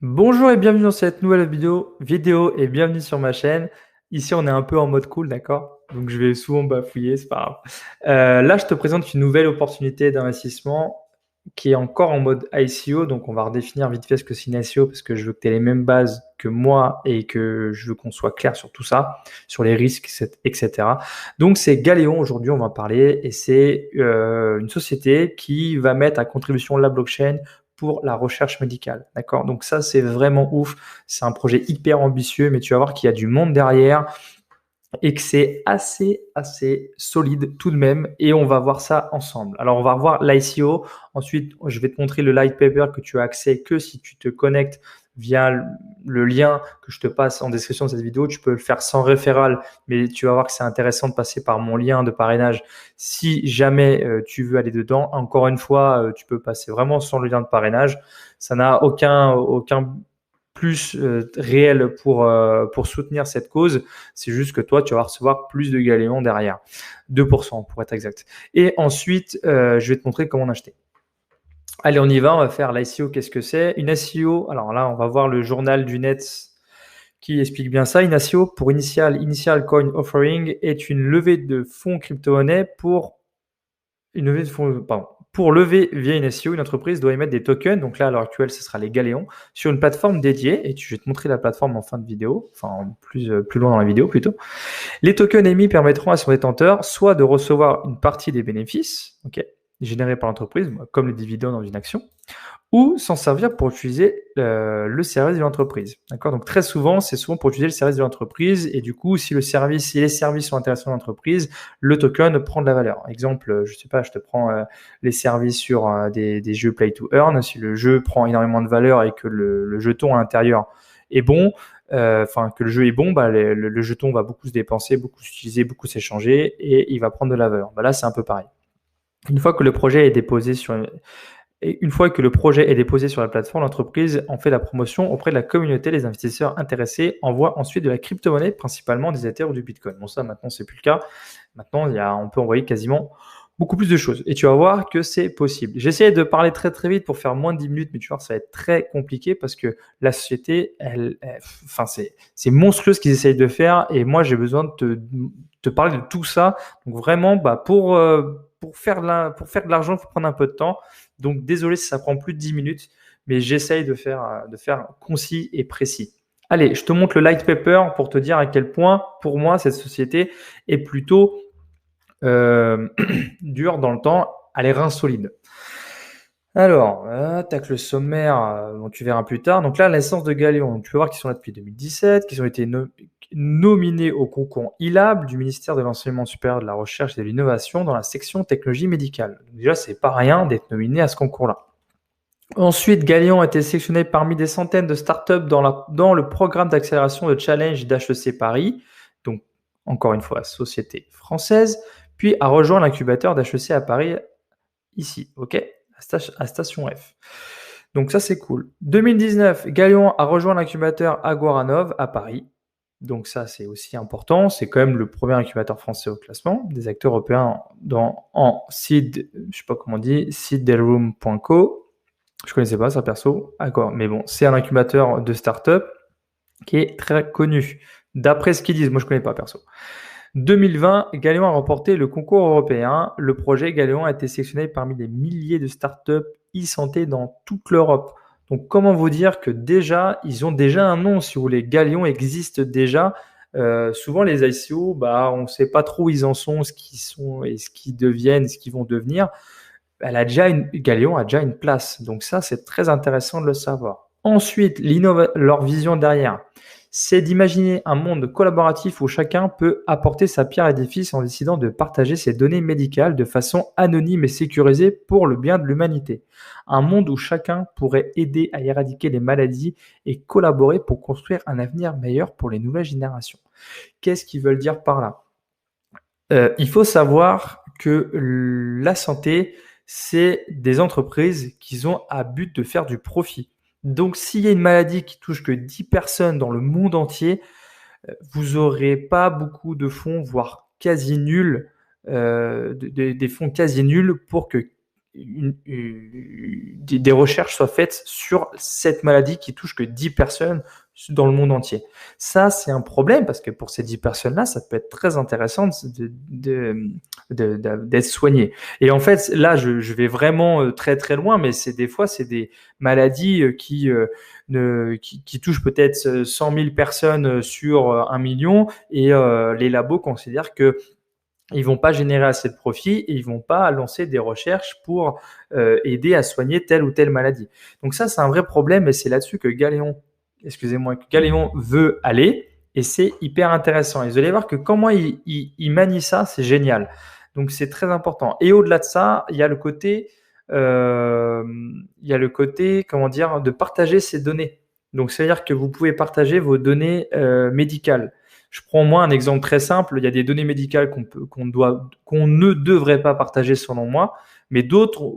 Bonjour et bienvenue dans cette nouvelle vidéo et bienvenue sur ma chaîne. Ici, on est un peu en mode cool, d'accord? Donc, je vais souvent bafouiller, c'est pas grave. Là, je te présente une nouvelle opportunité d'investissement qui est encore en mode ICO. Donc, on va redéfinir vite fait ce que c'est une ICO parce que je veux que tu aies les mêmes bases que moi et que je veux qu'on soit clair sur tout ça, sur les risques, etc. Donc, c'est Galéon aujourd'hui, on va en parler et c'est une société qui va mettre à contribution la blockchain pour la recherche médicale. D'accord? Donc ça, c'est vraiment ouf. C'est un projet hyper ambitieux, mais tu vas voir qu'il y a du monde derrière et que c'est assez solide tout de même. Et on va voir ça ensemble. Alors, on va voir l'ICO. Ensuite, je vais te montrer le light paper que tu as accès que si tu te connectes via le lien que je te passe en description de cette vidéo. Tu peux le faire sans référal, mais tu vas voir que c'est intéressant de passer par mon lien de parrainage si jamais tu veux aller dedans. Encore une fois, tu peux passer vraiment sans le lien de parrainage. Ça n'a aucun plus réel pour soutenir cette cause. C'est juste que toi, tu vas recevoir plus de galéons derrière. 2% pour être exact. Et ensuite, je vais te montrer comment en acheter. Allez, on y va. On va faire l'ICO. Qu'est-ce que c'est? Une ICO, alors là, on va voir le journal du net qui explique bien ça. Une ICO pour Initial Coin Offering est une levée de fonds crypto-monnaie pour une levée de fonds, pardon. Pour lever via une SEO, une entreprise doit émettre des tokens. Donc là, à l'heure actuelle, ce sera les Galéons sur une plateforme dédiée. Et je vais te montrer la plateforme en fin de vidéo, enfin plus loin dans la vidéo plutôt. Les tokens émis permettront à son détenteur soit de recevoir une partie des bénéfices, générés par l'entreprise, comme les dividendes dans une action, ou s'en servir pour utiliser le service de l'entreprise. D'accord? Donc très souvent, c'est souvent pour utiliser le service de l'entreprise et du coup, si les services sont intéressants à l'entreprise, le token prend de la valeur. Exemple, je sais pas, je te prends les services sur des jeux Play to Earn. Si le jeu prend énormément de valeur et que le jeton à l'intérieur est bon, que le jeu est bon, le jeton va beaucoup se dépenser, beaucoup s'utiliser, beaucoup s'échanger et il va prendre de la valeur. Là, c'est un peu pareil. Une fois que le projet est déposé et une fois que le projet est déposé sur la plateforme, l'entreprise en fait la promotion auprès de la communauté. Les investisseurs intéressés envoient ensuite de la crypto-monnaie, principalement des Ether ou du Bitcoin. Bon, ça, maintenant, c'est plus le cas. Maintenant, on peut envoyer quasiment beaucoup plus de choses. Et tu vas voir que c'est possible. J'essaie de parler très, très vite pour faire moins de 10 minutes, mais tu vois, ça va être très compliqué parce que la société, c'est monstrueux ce qu'ils essayent de faire. Et moi, j'ai besoin de te parler de tout ça. Donc, vraiment, pour faire de l'argent, il faut prendre un peu de temps. Donc, désolé si ça prend plus de 10 minutes, mais j'essaye de faire concis et précis. Allez, je te montre le light paper pour te dire à quel point, pour moi, cette société est plutôt euh, dure dans le temps, elle est rein solide. Alors, tac, le sommaire, dont tu verras plus tard. Donc là, la naissance de Galéon. Donc, tu peux voir qu'ils sont là depuis 2017, qu'ils ont été nominés au concours ILAB du ministère de l'Enseignement supérieur, de la Recherche et de l'Innovation dans la section technologie médicale. Donc déjà, c'est pas rien d'être nominé à ce concours-là. Ensuite, Galéon a été sélectionné parmi des centaines de startups dans le programme d'accélération de challenge d'HEC Paris, donc encore une fois, société française, puis a rejoint l'incubateur d'HEC à Paris, ici, à Station F. Donc ça, c'est cool. 2019, Galéon a rejoint l'incubateur Aguaranov à Paris. Donc ça, c'est aussi important. C'est quand même le premier incubateur français au classement des acteurs européens en seed, je sais pas comment on dit, seeddelroom.co. Je connaissais pas ça perso. D'accord. Mais bon, c'est un incubateur de start-up qui est très connu. D'après ce qu'ils disent, moi je connais pas perso. 2020, Galéon a remporté le concours européen. Le projet Galéon a été sélectionné parmi des milliers de startups e-santé dans toute l'Europe. Donc comment vous dire que déjà, ils ont déjà un nom, si vous voulez. Galéon existe déjà. Souvent les ICO, on ne sait pas trop où ils en sont, ce qu'ils sont et ce qu'ils deviennent, ce qu'ils vont devenir. Galéon a déjà une place. Donc ça, c'est très intéressant de le savoir. Ensuite, leur vision derrière, c'est d'imaginer un monde collaboratif où chacun peut apporter sa pierre à l'édifice en décidant de partager ses données médicales de façon anonyme et sécurisée pour le bien de l'humanité. Un monde où chacun pourrait aider à éradiquer les maladies et collaborer pour construire un avenir meilleur pour les nouvelles générations. Qu'est-ce qu'ils veulent dire par là? Il faut savoir que la santé, c'est des entreprises qui ont à but de faire du profit. Donc, s'il y a une maladie qui touche que 10 personnes dans le monde entier, vous n'aurez pas beaucoup de fonds, voire quasi nuls, des fonds quasi nuls pour que des recherches soient faites sur cette maladie qui touche que 10 personnes dans le monde entier. Ça, c'est un problème parce que pour ces 10 personnes-là, ça peut être très intéressant d'être soigné. Et en fait, là, je vais vraiment très très loin, mais des fois, c'est des maladies qui touchent peut-être 100 000 personnes sur 1 million, et les labos considèrent que ils vont pas générer assez de profit et ils vont pas lancer des recherches pour aider à soigner telle ou telle maladie. Donc ça, c'est un vrai problème et c'est là-dessus que Galéon veut aller, et c'est hyper intéressant. Et vous allez voir que comment il manie ça, c'est génial. Donc c'est très important. Et au-delà de ça, il y a le côté, comment dire, de partager ces données. Donc c'est-à-dire que vous pouvez partager vos données médicales. Je prends moi un exemple très simple. Il y a des données médicales qu'on ne devrait pas partager selon moi, mais d'autres,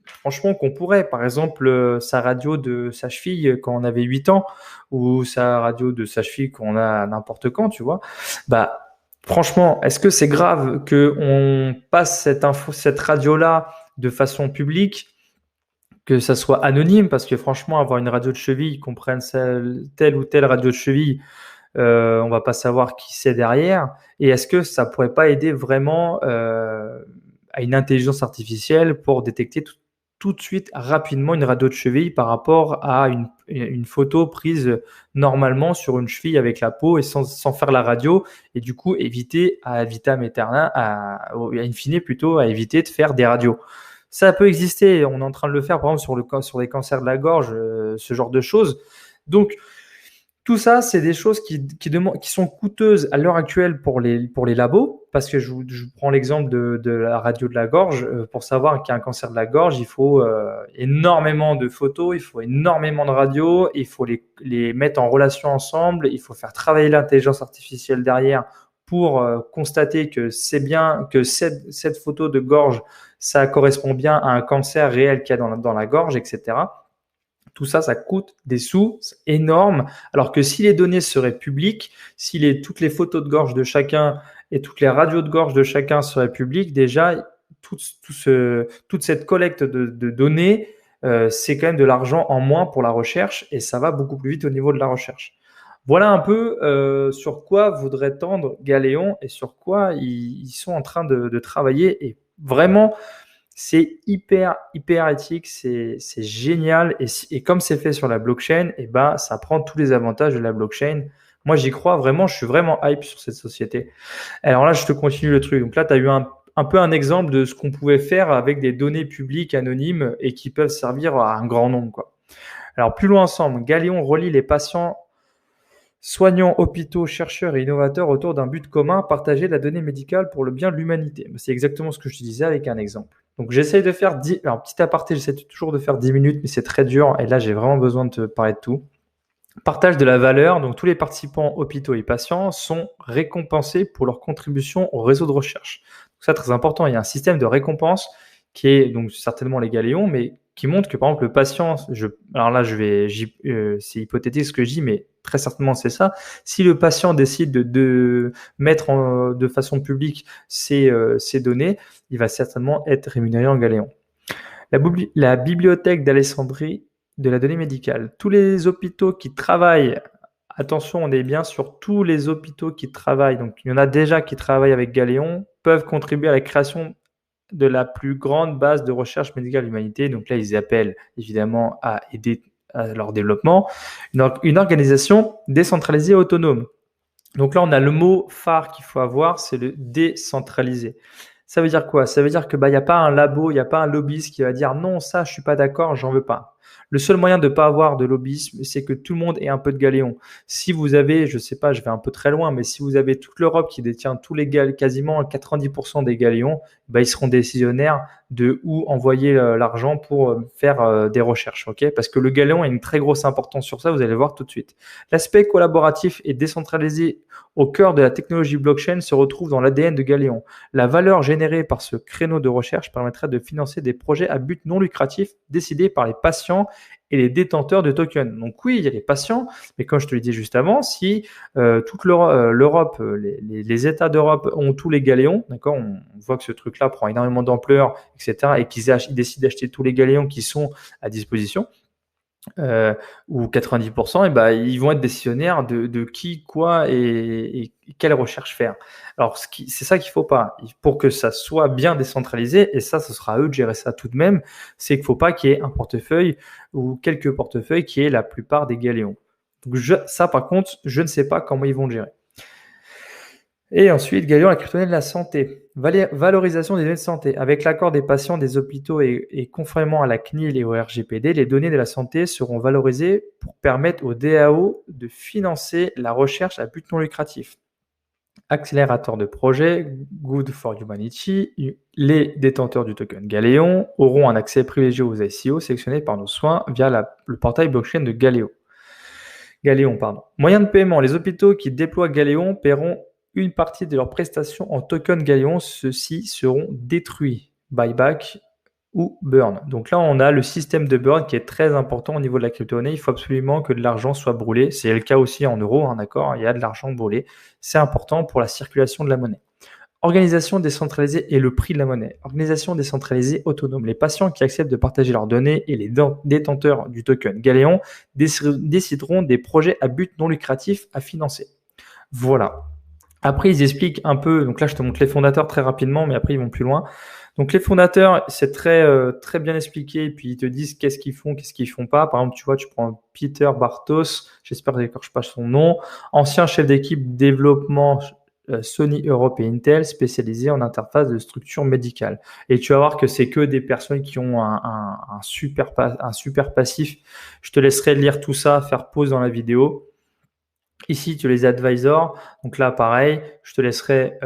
franchement, qu'on pourrait. Par exemple, sa radio de sage-fille quand on avait 8 ans, ou sa radio de sage-fille quand on a n'importe quand, tu vois. Bah, franchement, est-ce que c'est grave qu'on passe cette radio-là de façon publique, que ça soit anonyme? Parce que franchement, avoir une radio de cheville, qu'on prenne telle ou telle radio de cheville, on va pas savoir qui c'est derrière. Et est-ce que ça pourrait pas aider vraiment à une intelligence artificielle pour détecter tout de suite rapidement une radio de cheville par rapport à une photo prise normalement sur une cheville avec la peau et sans faire la radio, et du coup éviter à vitam aeternam, à in fine plutôt, à éviter de faire des radios. Ça peut exister, on est en train de le faire par exemple sur les cancers de la gorge, ce genre de choses. Donc tout ça, c'est des choses qui sont coûteuses à l'heure actuelle pour les labos, parce que je prends l'exemple de la radio de la gorge. Pour savoir qu'il y a un cancer de la gorge, il faut énormément de photos, il faut énormément de radios, il faut les mettre en relation ensemble, il faut faire travailler l'intelligence artificielle derrière pour constater que c'est bien, que cette photo de gorge, ça correspond bien à un cancer réel qu'il y a dans la gorge, etc. Tout ça, ça coûte des sous, c'est énorme. Alors que si les données seraient publiques, si toutes les photos de gorge de chacun et toutes les radios de gorge de chacun seraient publiques, déjà, toute cette collecte de données, c'est quand même de l'argent en moins pour la recherche, et ça va beaucoup plus vite au niveau de la recherche. Voilà un peu sur quoi voudrait tendre Galéon et sur quoi ils sont en train de travailler. Et vraiment, c'est hyper éthique, c'est génial, et comme c'est fait sur la blockchain, et ben ça prend tous les avantages de la blockchain. Moi, j'y crois vraiment, je suis vraiment hype sur cette société. Alors là, je te continue le truc. Donc là, tu as eu un peu un exemple de ce qu'on pouvait faire avec des données publiques anonymes et qui peuvent servir à un grand nombre, quoi. Alors plus loin ensemble, Galéon relie les patients, soignants, hôpitaux, chercheurs et innovateurs autour d'un but commun, partager la donnée médicale pour le bien de l'humanité. C'est exactement ce que je te disais avec un exemple. Donc j'essaye de faire alors petit aparté, j'essaie toujours de faire 10 minutes, mais c'est très dur, et là j'ai vraiment besoin de te parler de tout. Partage de la valeur. Donc tous les participants, hôpitaux et patients, sont récompensés pour leur contribution au réseau de recherche. Donc ça, très important, il y a un système de récompense qui est donc certainement les Galéons, mais qui montre que par exemple le patient, alors là c'est hypothétique ce que je dis, mais très certainement c'est ça. Si le patient décide de mettre de façon publique ces données, il va certainement être rémunéré en Galéon. La bibliothèque d'Alexandrie de la donnée médicale. Tous les hôpitaux qui travaillent, attention, on est bien sur tous les hôpitaux qui travaillent, donc il y en a déjà qui travaillent avec Galéon, peuvent contribuer à la création de la plus grande base de recherche médicale de l'humanité. Donc là, ils appellent évidemment à aider à leur développement. Une organisation décentralisée et autonome. Donc là, on a le mot phare qu'il faut avoir, c'est le décentralisé. Ça veut dire quoi? Ça veut dire que y a pas un labo, il n'y a pas un lobbyiste qui va dire non, ça, je suis pas d'accord, j'en veux pas. Le seul moyen de ne pas avoir de lobbyisme, c'est que tout le monde ait un peu de Galéon. Si vous avez, je sais pas, je vais un peu très loin, mais si vous avez toute l'Europe qui détient quasiment 90% des Galéons, ils seront décisionnaires de où envoyer l'argent pour faire des recherches, ok? Parce que le Galéon a une très grosse importance sur ça, vous allez voir tout de suite. L'aspect collaboratif et décentralisé au cœur de la technologie blockchain se retrouve dans l'ADN de Galéon. La valeur générée par ce créneau de recherche permettrait de financer des projets à but non lucratif décidés par les patients patients et les détenteurs de tokens. Donc oui, il y a les patients, mais comme je te l'ai dit juste avant, si toute l'Europe, les États d'Europe ont tous les galéons, d'accord, on voit que ce truc-là prend énormément d'ampleur, etc., et qu'ils décident d'acheter tous les galéons qui sont à disposition, ou 90%, et ben, ils vont être décisionnaires de qui, quoi et quelle recherche faire. Alors, c'est ça qu'il faut pas. Pour que ça soit bien décentralisé, et ça, ce sera à eux de gérer ça tout de même, c'est qu'il faut pas qu'il y ait un portefeuille ou quelques portefeuilles qui aient la plupart des galéons. Donc, ça, par contre, je ne sais pas comment ils vont le gérer. Et ensuite, Galion, la crypto-monnaie de la santé. Valorisation des données de santé. Avec l'accord des patients des hôpitaux et conformément à la CNIL et au RGPD, les données de la santé seront valorisées pour permettre aux DAO de financer la recherche à but non lucratif. Accélérateur de projet, Good for Humanity, les détenteurs du token Galéon auront un accès privilégié aux ICO sélectionnés par nos soins via le portail blockchain de Galéon. Moyen de paiement. Les hôpitaux qui déploient Galéon paieront une partie de leurs prestations en token Galéon. Ceux-ci seront détruits, buyback ou burn. Donc là, on a le système de burn qui est très important au niveau de la crypto-monnaie. Il faut absolument que de l'argent soit brûlé. C'est le cas aussi en euros, d'accord. Il y a de l'argent brûlé. C'est important pour la circulation de la monnaie. Organisation décentralisée et le prix de la monnaie. Organisation décentralisée autonome. Les patients qui acceptent de partager leurs données et les détenteurs du token Galéon décideront des projets à but non lucratif à financer. Voilà. Après, ils expliquent un peu, donc là, je te montre les fondateurs très rapidement, mais après, ils vont plus loin. Donc, les fondateurs, c'est très bien expliqué, et puis ils te disent qu'est-ce qu'ils font pas. Par exemple, tu vois, tu prends Peter Bartos, j'espère que j'écorche pas son nom, ancien chef d'équipe développement Sony Europe et Intel, spécialisé en interface de structure médicale. Et tu vas voir que c'est que des personnes qui ont un super passif. Je te laisserai lire tout ça, faire pause dans la vidéo. Ici, tu as les advisors. Donc là, pareil, je te laisserai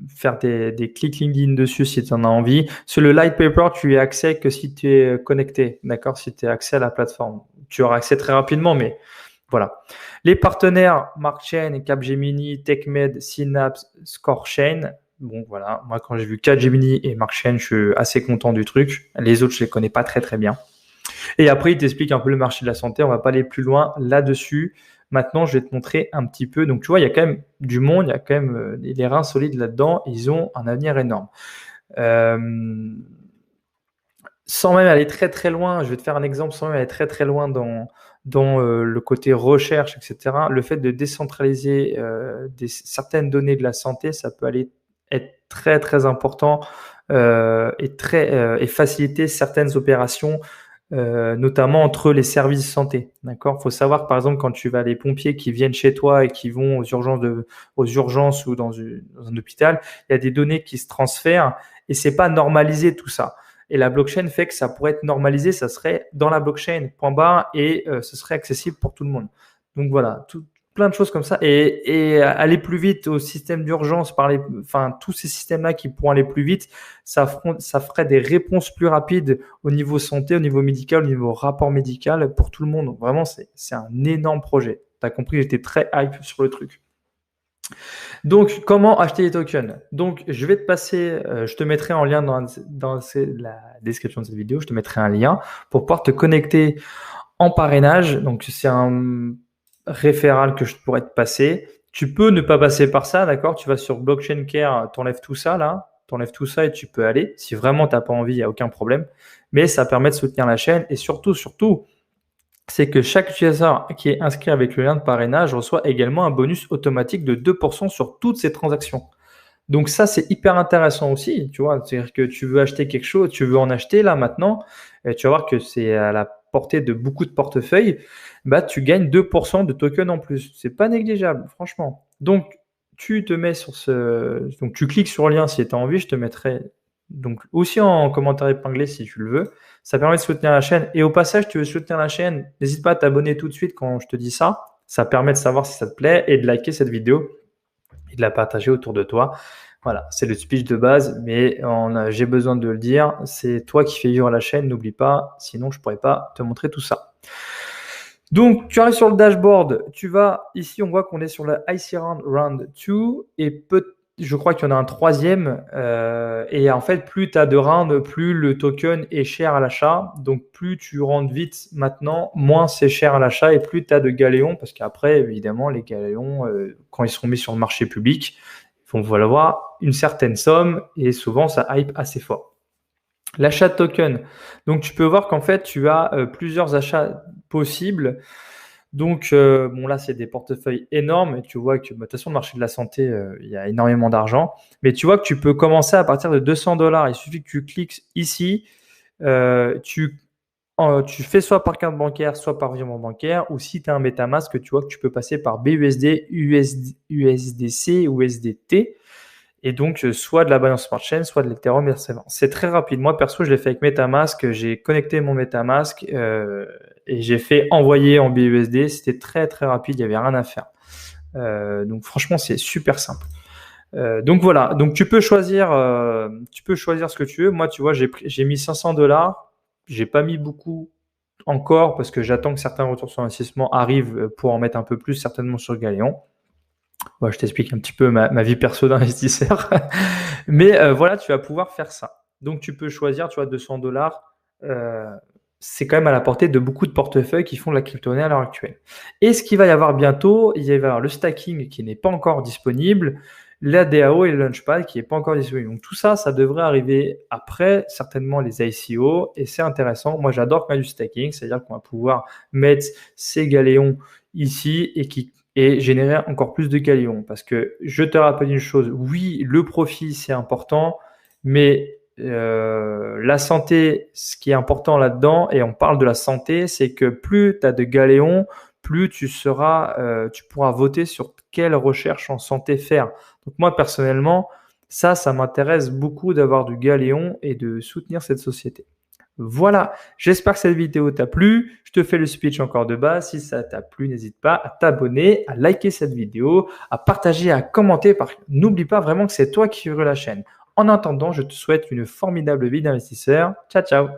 faire des clics LinkedIn dessus si tu en as envie. Sur le light paper, tu y as accès que si tu es connecté, d'accord? Si tu as accès à la plateforme. Tu auras accès très rapidement, mais voilà. Les partenaires, Markchain, Capgemini, TechMed, Synapse, ScoreChain. Bon, voilà. Moi, quand j'ai vu Capgemini et Markchain, je suis assez content du truc. Les autres, je les connais pas très bien. Et après, il t'explique un peu le marché de la santé. On va pas aller plus loin là-dessus. Maintenant, je vais te montrer un petit peu. Donc, tu vois, il y a quand même du monde, il y a quand même des reins solides là-dedans. Ils ont un avenir énorme. Sans même aller très loin, je vais te faire un exemple, sans même aller très loin dans le côté recherche, etc. Le fait de décentraliser certaines données de la santé, ça peut être très important et faciliter certaines opérations, notamment entre les services santé. D'accord? Faut savoir que par exemple, quand tu vas les pompiers qui viennent chez toi et qui vont aux urgences ou dans un hôpital, il y a des données qui se transfèrent et c'est pas normalisé tout ça. Et la blockchain fait que ça pourrait être normalisé, ça serait dans la blockchain, point barre, et ce serait accessible pour tout le monde. Donc voilà, plein de choses comme ça. Et aller plus vite au système d'urgence, tous ces systèmes-là qui pourront aller plus vite, ça ferait des réponses plus rapides au niveau santé, au niveau médical, au niveau rapport médical pour tout le monde. Donc vraiment, c'est un énorme projet. Tu as compris, j'étais très hype sur le truc. Donc, comment acheter les tokens? Donc, je vais te passer, je te mettrai en lien dans la description de cette vidéo, je te mettrai un lien pour pouvoir te connecter en parrainage. Donc, c'est un référal que je pourrais te passer. Tu peux ne pas passer par ça, d'accord? Tu vas sur Blockchain Care, t'enlèves tout ça là, t'enlèves tout ça et tu peux aller. Si vraiment t'as pas envie, il n'y a aucun problème. Mais ça permet de soutenir la chaîne et surtout, c'est que chaque utilisateur qui est inscrit avec le lien de parrainage reçoit également un bonus automatique de 2% sur toutes ses transactions. Donc ça, c'est hyper intéressant aussi, tu vois. C'est-à-dire que tu veux acheter quelque chose, tu veux en acheter là maintenant, et tu vas voir que c'est à la portée de beaucoup de portefeuilles, bah tu gagnes 2% de tokens en plus. C'est pas négligeable, franchement. Donc tu te mets donc tu cliques sur le lien si tu as envie, je te mettrai donc aussi en commentaire épinglé si tu le veux. Ça permet de soutenir la chaîne. Et au passage, tu veux soutenir la chaîne, n'hésite pas à t'abonner tout de suite quand je te dis ça. Ça permet de savoir si ça te plaît et de liker cette vidéo et de la partager autour de toi. Voilà, c'est le speech de base, mais j'ai besoin de le dire. C'est toi qui fais vivre la chaîne, n'oublie pas, sinon je pourrais pas te montrer tout ça. Donc, tu arrives sur le dashboard, ici on voit qu'on est sur la IC Round 2 et je crois qu'il y en a un troisième. Et en fait, plus tu as de rounds, plus le token est cher à l'achat. Donc, plus tu rentres vite maintenant, moins c'est cher à l'achat et plus tu as de galéons. Parce qu'après, évidemment, les galéons, quand ils seront mis sur le marché public, ils vont valoir une certaine somme et souvent, ça hype assez fort. L'achat de token. Donc, tu peux voir qu'en fait, tu as plusieurs achats possibles. Donc, bon, là, c'est des portefeuilles énormes et tu vois que, bah, de toute façon, le marché de la santé, il y a énormément d'argent. Mais tu vois que tu peux commencer à partir de 200 dollars. Il suffit que tu cliques ici. Tu fais soit par carte bancaire, soit par virement bancaire. Ou si tu as un MetaMask, tu vois que tu peux passer par BUSD, USDC ou USDT. Et donc, soit de la Binance Smart Chain, soit de l'Ethereum. C'est très rapide. Moi, perso, je l'ai fait avec MetaMask. J'ai connecté mon MetaMask et j'ai fait envoyer en BUSD. C'était très, très rapide. Il n'y avait rien à faire. Donc, franchement, c'est super simple. Donc, voilà. Donc, tu peux choisir ce que tu veux. Moi, tu vois, j'ai mis 500 dollars. J'ai pas mis beaucoup encore parce que j'attends que certains retours sur investissement arrivent pour en mettre un peu plus, certainement sur Galéon. Moi, je t'explique un petit peu ma vie perso d'investisseur. Mais voilà, tu vas pouvoir faire ça. Donc, tu peux choisir, tu vois, 200 dollars. C'est quand même à la portée de beaucoup de portefeuilles qui font de la crypto-monnaie à l'heure actuelle. Et ce qu'il va y avoir bientôt, il va y avoir le stacking qui n'est pas encore disponible, la DAO et le Launchpad qui n'est pas encore disponible. Donc, tout ça, ça devrait arriver après, certainement les ICO. Et c'est intéressant. Moi, j'adore quand il y a du stacking, c'est-à-dire qu'on va pouvoir mettre ces galéons ici et générer encore plus de galéons. Parce que je te rappelle une chose, oui, le profit, c'est important, mais la santé, ce qui est important là-dedans, et on parle de la santé, c'est que plus tu as de galéons, plus tu pourras voter sur quelle recherche en santé faire. Donc moi, personnellement, ça m'intéresse beaucoup d'avoir du galéon et de soutenir cette société. Voilà, j'espère que cette vidéo t'a plu. Je te fais le speech encore de base. Si ça t'a plu, n'hésite pas à t'abonner, à liker cette vidéo, à partager, à commenter. N'oublie pas vraiment que c'est toi qui ouvres la chaîne. En attendant, je te souhaite une formidable vie d'investisseur. Ciao, ciao.